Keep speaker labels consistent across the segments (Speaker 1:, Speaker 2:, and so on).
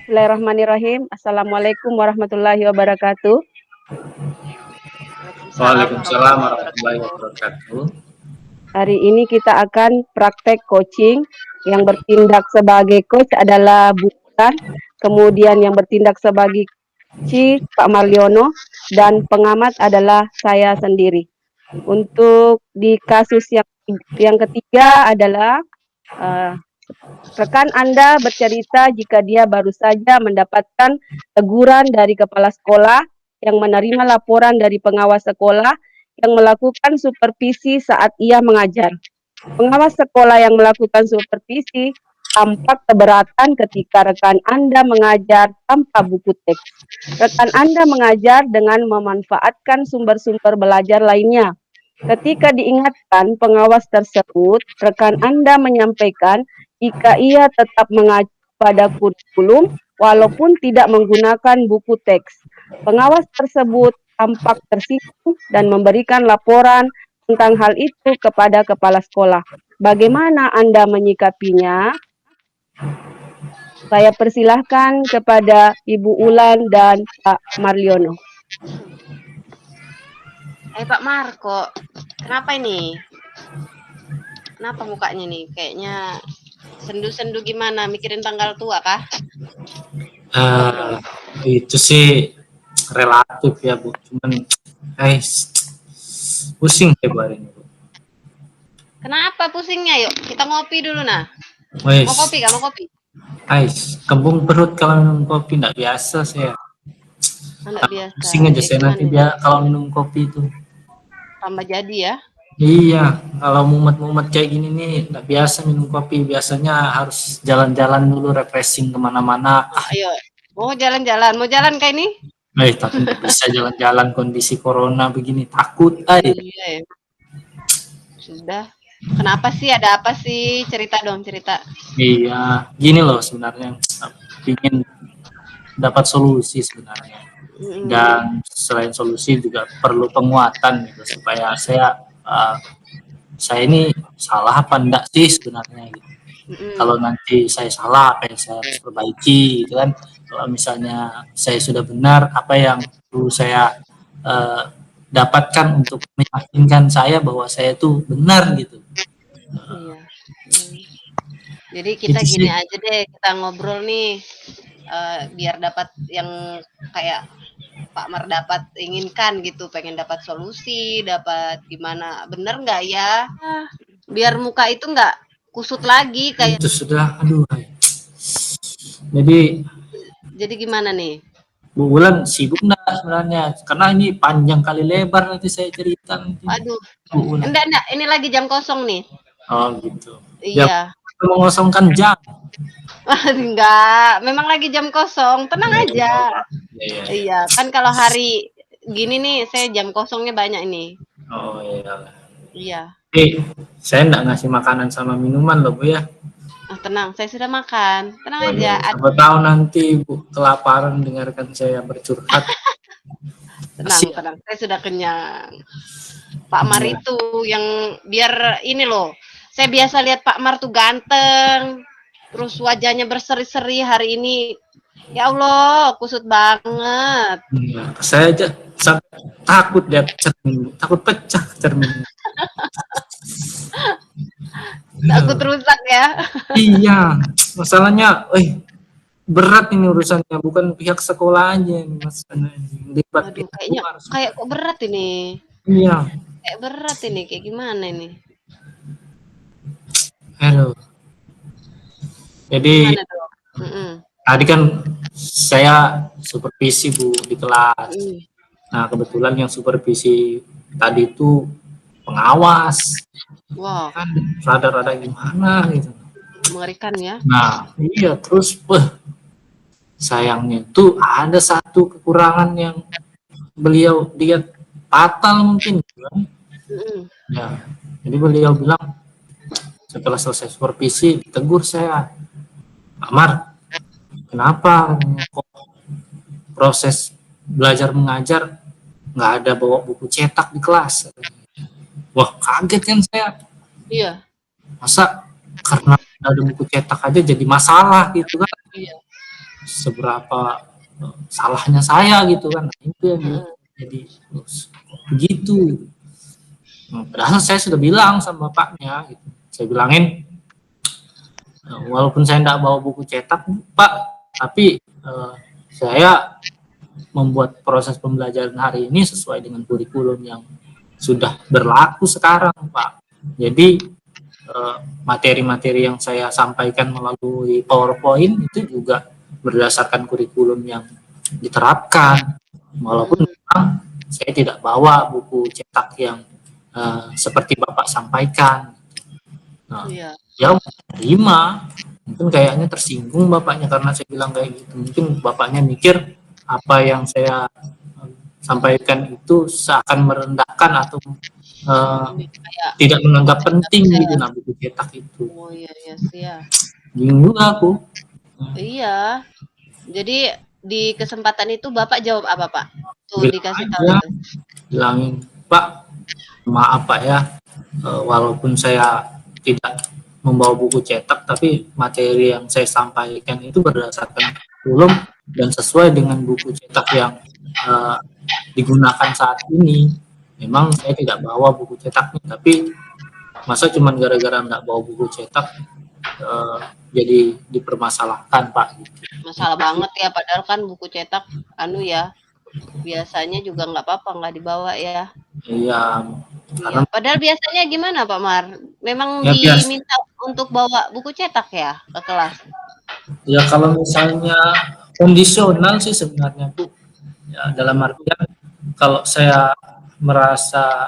Speaker 1: Bismillahirrahmanirrahim. Assalamualaikum warahmatullahi wabarakatuh.
Speaker 2: Waalaikumsalam
Speaker 3: Waalaikumsalam
Speaker 2: warahmatullahi
Speaker 3: warahmatullahi
Speaker 2: wabarakatuh.
Speaker 3: wabarakatuh.
Speaker 1: Hari ini kita akan praktek coaching. Yang bertindak sebagai coach adalah Bu Ulan, kemudian yang bertindak sebagai Pak Marliono, dan pengamat adalah saya sendiri. Untuk di kasus yang ketiga adalah rekan Anda bercerita jika dia baru saja mendapatkan teguran dari kepala sekolah yang menerima laporan dari pengawas sekolah yang melakukan supervisi saat ia mengajar. Pengawas sekolah yang melakukan supervisi tampak keberatan ketika rekan Anda mengajar tanpa buku teks. Rekan Anda mengajar dengan memanfaatkan sumber-sumber belajar lainnya. Ketika diingatkan pengawas tersebut, rekan Anda menyampaikan jika ia tetap mengacu pada kurikulum walaupun tidak menggunakan buku teks. Pengawas tersebut tampak tersinggung dan memberikan laporan tentang hal itu kepada kepala sekolah. Bagaimana Anda menyikapinya? Saya persilahkan kepada Ibu Ulan dan Pak Marliono.
Speaker 2: Pak Marco, kenapa ini? Kenapa mukanya nih? Kayaknya sendu-sendu gimana? Mikirin tanggal tua kah?
Speaker 3: Itu sih relatif ya Bu, cuman pusing ya Bu hari ini Bu.
Speaker 2: Kenapa pusingnya? Yuk kita ngopi dulu nah.
Speaker 3: Wes,
Speaker 2: Mau kopi? Mau kopi?
Speaker 3: kembung perut kalau minum kopi, nggak biasa saya.
Speaker 2: Nggak biasa.
Speaker 3: Pusing aja saya nanti dia kalau minum kopi itu.
Speaker 2: Tambah jadi ya?
Speaker 3: Iya, kalau mumet-mumet kayak gini nih nggak biasa minum kopi. Biasanya harus jalan-jalan dulu, refreshing kemana-mana.
Speaker 2: Ayo, mau jalan-jalan? Mau jalan kayak ini?
Speaker 3: Tapi nggak bisa jalan-jalan kondisi corona begini, takut.
Speaker 2: Iya. Sudah. Kenapa sih? Ada apa sih? Cerita dong, cerita.
Speaker 3: Iya, gini loh sebenarnya, ingin dapat solusi sebenarnya. Dan selain solusi juga perlu penguatan gitu supaya saya ini salah apa enggak sih sebenarnya gitu. Kalau nanti saya salah, apa yang saya harus perbaiki gitu kan. Kalau misalnya saya sudah benar, apa yang perlu saya dapatkan untuk meyakinkan saya bahwa saya itu benar gitu.
Speaker 2: Iya. Jadi kita
Speaker 3: Itu
Speaker 2: gini
Speaker 3: sih.
Speaker 2: aja deh, kita ngobrol nih biar dapat yang kayak Pak Mar dapat inginkan gitu, pengen dapat solusi, dapat gimana, bener nggak ya? Biar muka itu nggak kusut lagi kayak.
Speaker 3: Itu sudah, aduh. Jadi
Speaker 2: gimana nih?
Speaker 3: Bu Wulan sibuk nggak sebenarnya? Karena ini panjang kali lebar nanti saya cerita nanti.
Speaker 2: Aduh,
Speaker 3: Bu Wulan.
Speaker 2: enggak, ini lagi jam kosong nih.
Speaker 3: Oh gitu.
Speaker 2: Iya.
Speaker 3: Mengosongkan jam.
Speaker 2: Enggak, memang lagi jam kosong, tenang aja.
Speaker 3: Iya.
Speaker 2: Kan kalau hari gini nih, saya jam kosongnya banyak ini.
Speaker 3: Oh iya.
Speaker 2: Iya.
Speaker 3: Saya enggak ngasih makanan sama minuman loh Bu ya.
Speaker 2: Tenang, saya sudah makan. Tenang aja.
Speaker 3: Siapa tahu nanti Bu kelaparan dengarkan saya bercurhat.
Speaker 2: Tenang. Saya sudah kenyang. Pak Mar itu yang biar ini loh. Saya biasa lihat Pak Mar tuh ganteng. Terus wajahnya berseri-seri hari ini. Ya Allah, kusut banget.
Speaker 3: Saya aja takut lihat cermin, takut pecah cermin.
Speaker 2: Takut rusak ya.
Speaker 3: Iya, masalahnya, berat ini urusannya, bukan pihak sekolah aja Mas.
Speaker 2: Aduh, kayak kok berat ini.
Speaker 3: Iya.
Speaker 2: Kayak berat ini, kayak gimana ini?
Speaker 3: Aduh. Jadi tadi kan saya supervisi Bu di kelas. Nah kebetulan yang supervisi tadi itu pengawas.
Speaker 2: Wow.
Speaker 3: Kan rada-rada gimana gitu.
Speaker 2: Mengerikan ya.
Speaker 3: Nah iya, terus sayangnya itu ada satu kekurangan yang beliau lihat fatal mungkin kan. Ya, jadi beliau bilang setelah selesai supervisi ditegur saya, Pak Mar, kenapa kok proses belajar mengajar nggak ada bawa buku cetak di kelas? Wah kaget kan saya.
Speaker 2: Iya.
Speaker 3: Masa karena ada buku cetak aja jadi masalah gitu kan?
Speaker 2: Iya.
Speaker 3: seberapa salahnya saya gitu kan. Nah, itu yang jadi begitu. Padahal saya sudah bilang sama bapaknya gitu. Saya bilangin, walaupun saya tidak bawa buku cetak Pak, tapi saya membuat proses pembelajaran hari ini sesuai dengan kurikulum yang sudah berlaku sekarang Pak. Jadi materi-materi yang saya sampaikan melalui PowerPoint itu juga berdasarkan kurikulum yang diterapkan, walaupun memang saya tidak bawa buku cetak yang seperti Bapak sampaikan. Nah, ya terima, mungkin kayaknya tersinggung Bapaknya karena saya bilang kayak gitu. Mungkin Bapaknya mikir apa yang saya sampaikan itu seakan merendahkan atau tidak menganggap penting gitu, nah buku cetak itu.
Speaker 2: Oh iya sih ya.
Speaker 3: Bingung juga aku.
Speaker 2: Iya. Jadi di kesempatan itu Bapak jawab apa Pak? Tuh
Speaker 3: Bilang
Speaker 2: dikasih
Speaker 3: aja,
Speaker 2: tahu itu.
Speaker 3: bilangin Pak, maaf Pak ya, walaupun saya tidak membawa buku cetak, tapi materi yang saya sampaikan itu berdasarkan kurikulum dan sesuai dengan buku cetak yang digunakan saat ini. Memang saya tidak bawa buku cetaknya, tapi masa cuma gara-gara nggak bawa buku cetak jadi dipermasalahkan Pak.
Speaker 2: Masalah banget ya, padahal kan buku cetak ya biasanya juga nggak apa-apa nggak dibawa ya.
Speaker 3: Iya.
Speaker 2: Iya. Padahal biasanya gimana Pak Mar? Memang
Speaker 3: ya,
Speaker 2: diminta untuk bawa buku cetak ya ke kelas?
Speaker 3: Ya kalau misalnya kondisional sih sebenarnya Bu. Ya, dalam artian kalau saya merasa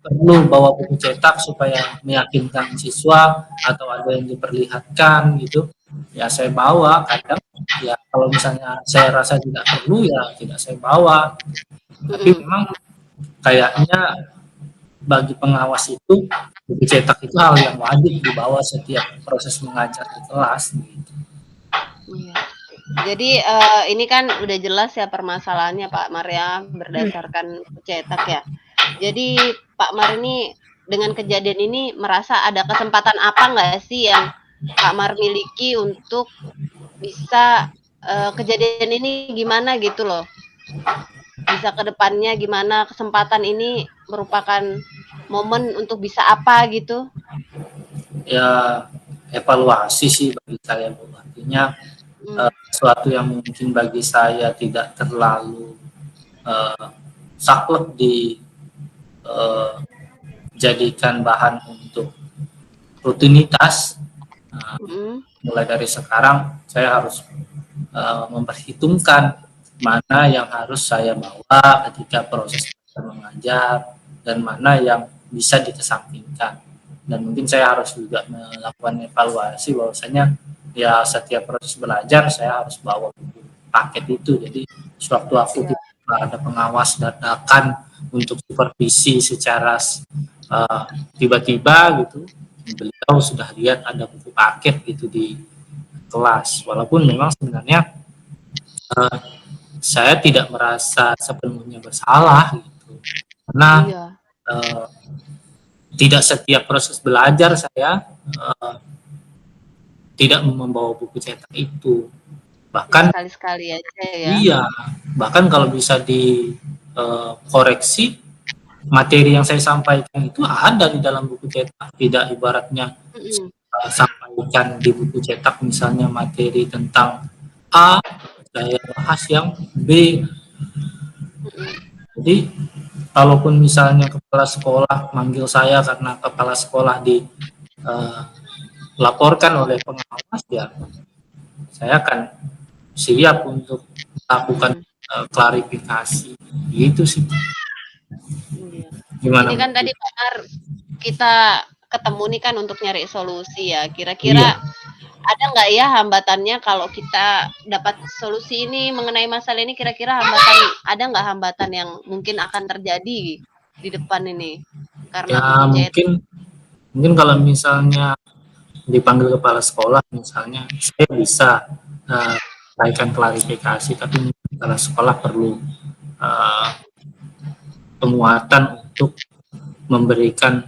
Speaker 3: perlu bawa buku cetak supaya meyakinkan siswa atau ada yang diperlihatkan gitu, ya saya bawa. Kadang ya kalau misalnya saya rasa tidak perlu ya tidak saya bawa. Tapi memang kayaknya bagi pengawas itu buku cetak itu hal yang wajib dibawa setiap proses mengajar di kelas gitu.
Speaker 2: Iya. Jadi ini kan udah jelas ya permasalahannya Pak Mar ya berdasarkan cetak ya. Jadi Pak Mar ini dengan kejadian ini merasa ada kesempatan apa nggak sih yang Pak Mar miliki untuk bisa kejadian ini gimana gitu loh? Bisa ke depannya gimana, kesempatan ini merupakan momen untuk bisa apa gitu?
Speaker 3: Ya evaluasi sih bagi saya Bu. Artinya sesuatu yang mungkin bagi saya tidak terlalu saklek dijadikan bahan untuk rutinitas. Mulai dari sekarang saya harus memperhitungkan mana yang harus saya bawa ketika proses mengajar dan mana yang bisa dikesampingkan. Dan mungkin saya harus juga melakukan evaluasi bahwasanya ya setiap proses belajar saya harus bawa paket itu. Jadi sewaktu-waktu ada pengawas dadakan untuk supervisi secara tiba-tiba gitu, beliau sudah lihat ada buku paket gitu di kelas. Walaupun memang sebenarnya saya tidak merasa sepenuhnya bersalah gitu, karena tidak setiap proses belajar saya tidak membawa buku cetak itu. Bahkan
Speaker 2: sekali-sekali aja ya.
Speaker 3: Iya, bahkan kalau bisa dikoreksi materi yang saya sampaikan itu ada di dalam buku cetak, tidak ibaratnya sampaikan di buku cetak misalnya materi tentang A, saya bahas yang B. Jadi kalaupun misalnya kepala sekolah manggil saya karena kepala sekolah dilaporkan oleh pengawas, ya saya akan siap untuk melakukan klarifikasi gitu sih. Gimana?
Speaker 2: Ini kan tadi Pak Mar kita ketemu nih kan untuk nyari solusi ya. Kira-kira ada nggak ya hambatannya kalau kita dapat solusi ini mengenai masalah ini? Kira-kira ada nggak hambatan yang mungkin akan terjadi di depan ini? Karena
Speaker 3: ya mungkin kalau misalnya dipanggil kepala sekolah misalnya, saya bisa sampaikan klarifikasi, tapi kepala sekolah perlu penguatan untuk memberikan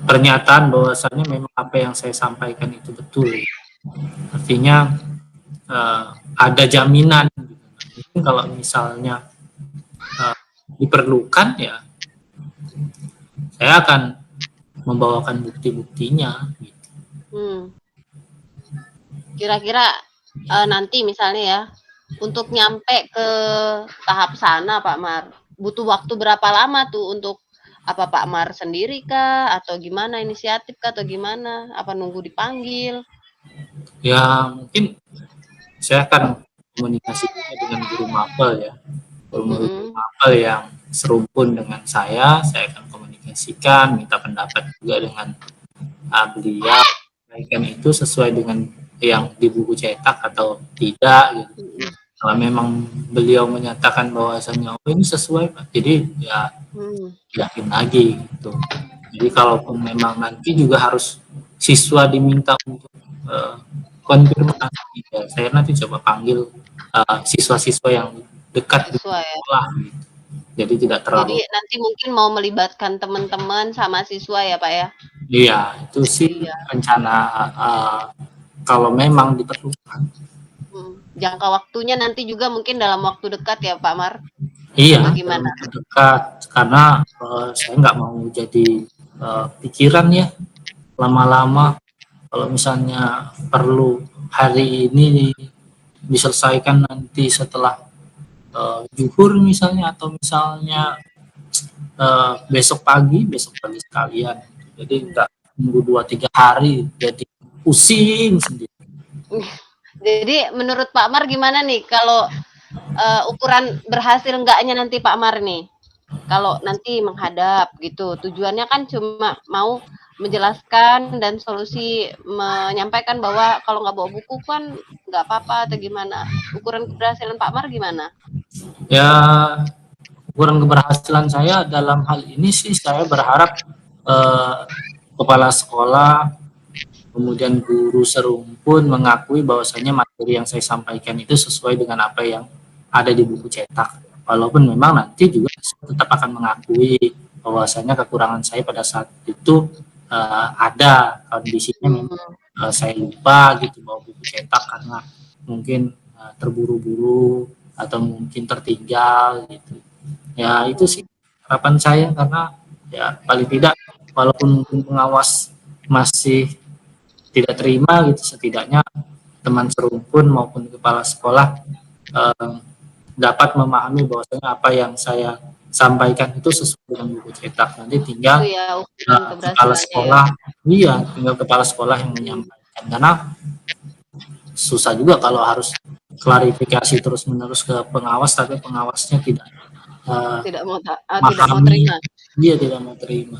Speaker 3: pernyataan bahwasannya memang apa yang saya sampaikan itu betul. Artinya ada jaminan. Mungkin kalau misalnya diperlukan ya saya akan membawakan bukti-buktinya. Gitu.
Speaker 2: Kira-kira nanti misalnya ya, untuk nyampe ke tahap sana Pak Mar, butuh waktu berapa lama tuh untuk apa Pak Mar sendiri kah atau gimana, inisiatif kah atau gimana? Apa nunggu dipanggil?
Speaker 3: Ya mungkin saya akan komunikasi dengan guru mapel ya. Guru mapel yang serumpun dengan saya akan komunikasikan, minta pendapat juga dengan beliau, baikkan itu sesuai dengan yang di buku cetak atau tidak gitu. Kalau memang beliau menyatakan bahwasannya oh ini sesuai Pak, jadi ya yakin lagi gitu. Jadi kalaupun memang nanti juga harus siswa diminta untuk konfirmasi, ya saya nanti coba panggil siswa-siswa yang dekat di sekolah gitu. Jadi tidak terlalu.
Speaker 2: Jadi nanti mungkin mau melibatkan teman-teman sama siswa ya Pak ya?
Speaker 3: Iya, itu sih rencana kalau memang diperlukan.
Speaker 2: Jangka waktunya nanti juga mungkin dalam waktu dekat ya Pak Mar?
Speaker 3: Iya, dalam waktu dekat. Karena saya nggak mau jadi pikiran ya lama-lama. Kalau misalnya perlu hari ini diselesaikan nanti setelah zuhur misalnya, atau misalnya besok pagi sekalian. Jadi nggak nunggu 2-3 hari jadi pusing sendiri.
Speaker 2: Jadi menurut Pak Mar gimana nih kalau ukuran berhasil enggaknya nanti Pak Mar nih? Kalau nanti menghadap gitu, tujuannya kan cuma mau menjelaskan dan solusi, menyampaikan bahwa kalau nggak bawa buku kan nggak apa-apa atau gimana? Ukuran keberhasilan Pak Mar gimana?
Speaker 3: Ya, ukuran keberhasilan saya dalam hal ini sih saya berharap kepala sekolah, kemudian guru serumpun mengakui bahwasanya materi yang saya sampaikan itu sesuai dengan apa yang ada di buku cetak. Walaupun memang nanti juga saya tetap akan mengakui bahwasanya kekurangan saya pada saat itu ada kondisinya memang saya lupa gitu bawa buku cetak karena mungkin terburu-buru atau mungkin tertinggal gitu. Ya itu sih harapan saya, karena ya paling tidak walaupun mungkin pengawas masih tidak terima gitu, setidaknya teman serumpun maupun kepala sekolah dapat memahami bahwasanya apa yang saya sampaikan itu sesuai dengan buku cetak. Nanti tinggal kepala sekolah, tinggal kepala sekolah yang menyampaikan. Karena susah juga kalau harus klarifikasi terus-menerus ke pengawas, tapi pengawasnya tidak
Speaker 2: mau terima.
Speaker 3: Dia tidak mau terima.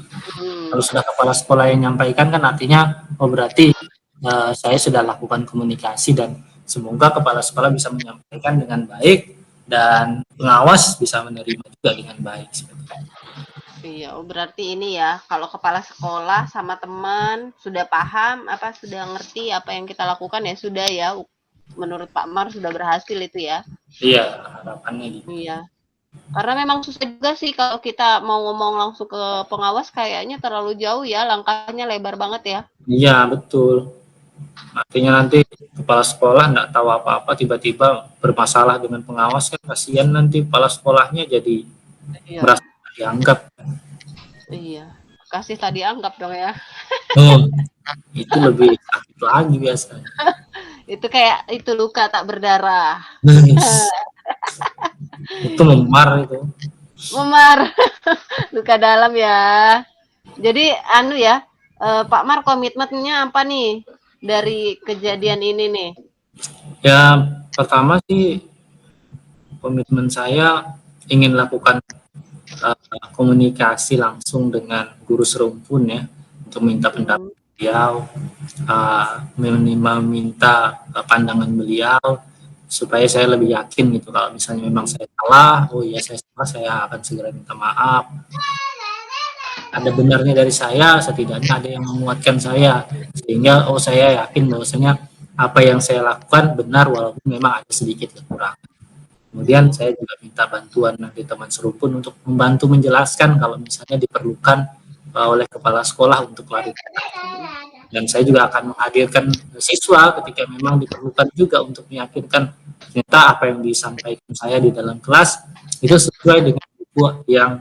Speaker 3: Kalau sudah kepala sekolah yang menyampaikan kan artinya oh berarti saya sudah lakukan komunikasi dan semoga kepala sekolah bisa menyampaikan dengan baik dan pengawas bisa menerima juga dengan baik.
Speaker 2: Iya, berarti ini ya, kalau kepala sekolah sama teman sudah paham, sudah ngerti apa yang kita lakukan ya sudah ya. Menurut Pak Mar sudah berhasil itu ya.
Speaker 3: Iya, harapannya gitu.
Speaker 2: Iya. Karena memang susah juga sih kalau kita mau ngomong langsung ke pengawas, kayaknya terlalu jauh ya, langkahnya lebar banget ya.
Speaker 3: Iya, betul. Artinya nanti kepala sekolah nggak tahu apa-apa, tiba-tiba bermasalah dengan pengawas, kan kasihan nanti kepala sekolahnya jadi merasa dianggap.
Speaker 2: Iya, kasih tadi anggap dong ya.
Speaker 3: Itu lebih sakit lagi biasanya.
Speaker 2: Itu kayak itu luka tak berdarah.
Speaker 3: Itu memar itu.
Speaker 2: Memar. Luka dalam ya. Jadi ya, Pak Mar komitmennya apa nih dari kejadian ini nih?
Speaker 3: Ya, pertama sih komitmen saya ingin lakukan komunikasi langsung dengan guru serumpun ya, untuk minta pendapat beliau, meminta pandangan beliau supaya saya lebih yakin gitu. Kalau misalnya memang saya salah, oh iya saya salah, saya akan segera minta maaf. Ada benarnya dari saya, setidaknya ada yang menguatkan saya sehingga oh saya yakin bahwasanya apa yang saya lakukan benar walaupun memang ada sedikit kekurangan. Kemudian saya juga minta bantuan nanti teman serumpun untuk membantu menjelaskan kalau misalnya diperlukan oleh kepala sekolah untuk klarifikasi. Dan saya juga akan menghadirkan siswa ketika memang diperlukan juga untuk meyakinkan ternyata apa yang disampaikan saya di dalam kelas itu sesuai dengan buku yang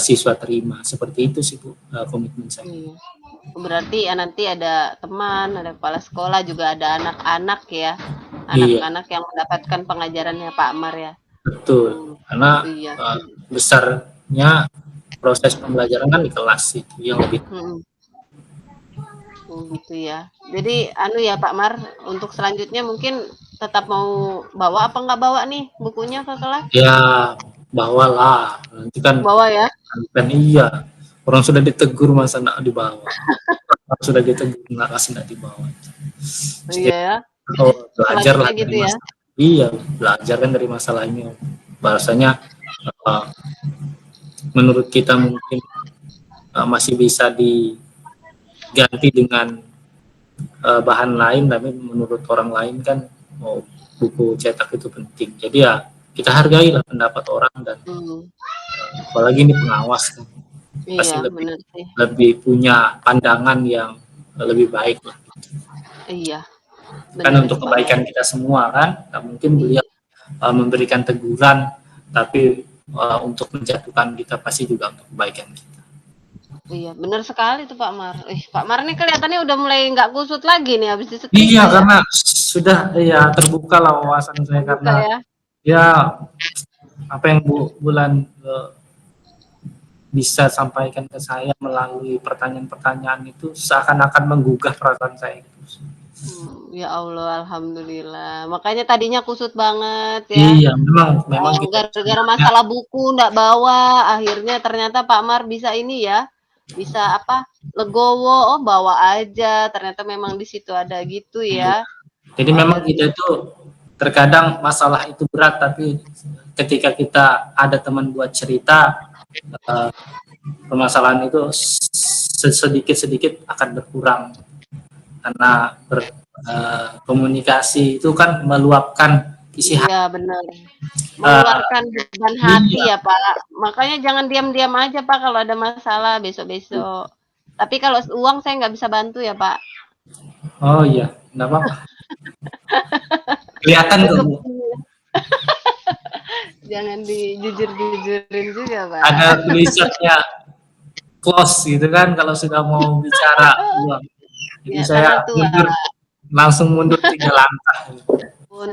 Speaker 3: siswa terima. Seperti itu sih Bu, komitmen saya.
Speaker 2: Berarti nanti ada teman, ada kepala sekolah, juga ada anak-anak ya, anak-anak yang mendapatkan pengajarannya Pak Amar ya.
Speaker 3: Betul, karena besarnya proses pembelajaran kan di kelas itu yang lebih.
Speaker 2: Gitu ya. Jadi ya Pak Mar, untuk selanjutnya mungkin tetap mau bawa apa nggak bawa nih bukunya ke kelas?
Speaker 3: Ya, bawalah. Nanti kan
Speaker 2: bawa ya.
Speaker 3: Kan iya. Orang sudah ditegur masa nggak dibawa. Orang sudah ditegur nggak dibawa.
Speaker 2: Iya ya.
Speaker 3: Belajar lah
Speaker 2: gitu ya.
Speaker 3: Iya, belajar kan dari masalah ini. Bahasanya menurut kita mungkin masih bisa diganti dengan bahan lain, tapi menurut orang lain kan buku cetak itu penting. Jadi ya kita hargailah pendapat orang dan apalagi ini pengawas kan. Pasti lebih punya pandangan yang lebih baik lah.
Speaker 2: Iya.
Speaker 3: Kan untuk kebaikan kita semua kan, tak mungkin beliau memberikan teguran, tapi untuk menjatuhkan kita pasti juga untuk kebaikan kita.
Speaker 2: Iya, benar sekali tuh Pak Mar. Pak Mar ini kelihatannya udah mulai nggak kusut lagi nih habis disetir.
Speaker 3: Iya, karena sudah ya terbuka lah wawasan saya karena ya apa yang Bu Bulan bisa sampaikan ke saya melalui pertanyaan-pertanyaan itu seakan-akan menggugah perasaan saya gitu.
Speaker 2: Ya Allah, alhamdulillah. Makanya tadinya kusut banget ya.
Speaker 3: Iya, memang
Speaker 2: gara-gara masalah buku nggak bawa, akhirnya ternyata Pak Mar bisa ini ya. Bisa legowo, bawa aja, ternyata memang di situ ada gitu ya.
Speaker 3: Jadi memang kita itu terkadang masalah itu berat, tapi ketika kita ada teman buat cerita, permasalahan itu sedikit-sedikit akan berkurang karena komunikasi itu kan meluapkan isi hati.
Speaker 2: Iya benar. Mengeluarkan beban hati ya Pak. Makanya jangan diam-diam aja Pak kalau ada masalah besok-besok. Tapi kalau uang saya nggak bisa bantu ya Pak.
Speaker 3: Oh iya, nggak apa-apa. Kelihatan kok Bu.
Speaker 2: Jangan dijujur-jujurin juga Pak.
Speaker 3: Ada tulisannya close gitu kan kalau sudah mau bicara uang. Jadi ya, saya langsung mundur 3 langkah.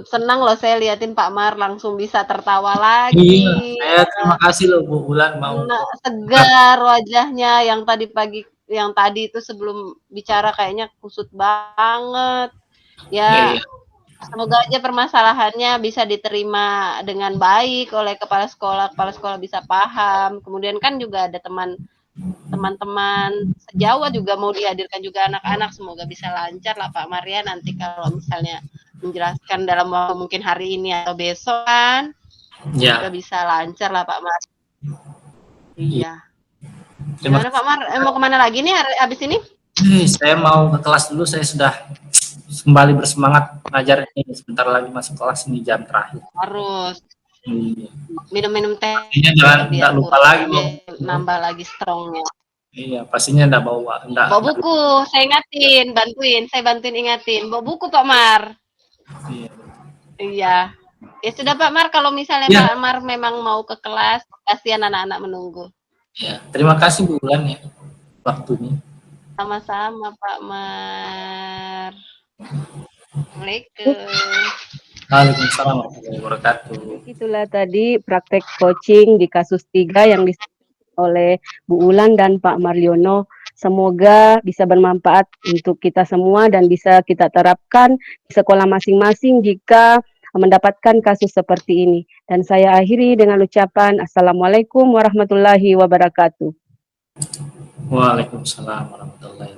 Speaker 2: Senang loh saya liatin Pak Mar langsung bisa tertawa lagi.
Speaker 3: Iya, saya terima kasih loh Bu Bulan mau
Speaker 2: segar wajahnya yang tadi itu sebelum bicara kayaknya kusut banget. Ya, semoga aja permasalahannya bisa diterima dengan baik oleh kepala sekolah bisa paham. Kemudian kan juga ada teman-teman sejawat juga mau dihadirkan juga anak-anak, semoga bisa lancar lah Pak Maria nanti kalau misalnya menjelaskan dalam waktu mungkin hari ini atau besok kan semoga bisa lancar lah Pak Mar. Iya. Gimana Pak Mar, mau kemana lagi nih habis ini?
Speaker 3: Saya mau ke kelas dulu, saya sudah kembali bersemangat ngajar ini, sebentar lagi masuk kelas, ini jam terakhir.
Speaker 2: Harus minum-minum teh.
Speaker 3: Jangan lupa lagi
Speaker 2: nambah lagi strongnya.
Speaker 3: Iya, pastinya bawa
Speaker 2: buku, saya bantuin ingatin. Bawa buku Pak Mar. Iya. Ya sudah Pak Mar, kalau misalnya Pak Mar memang mau ke kelas, kasihan anak-anak menunggu.
Speaker 3: Ya, terima kasih Bu Bulan ya waktunya.
Speaker 2: Sama-sama Pak Mar. Assalamualaikum.
Speaker 3: Waalaikumsalam warahmatullahi wabarakatuh.
Speaker 1: Itulah tadi praktek coaching di kasus 3 yang disampaikan oleh Bu Ulan dan Pak Marliono. Semoga bisa bermanfaat untuk kita semua dan bisa kita terapkan di sekolah masing-masing jika mendapatkan kasus seperti ini. Dan saya akhiri dengan ucapan Assalamualaikum warahmatullahi wabarakatuh.
Speaker 3: Waalaikumsalam warahmatullahi wabarakatuh.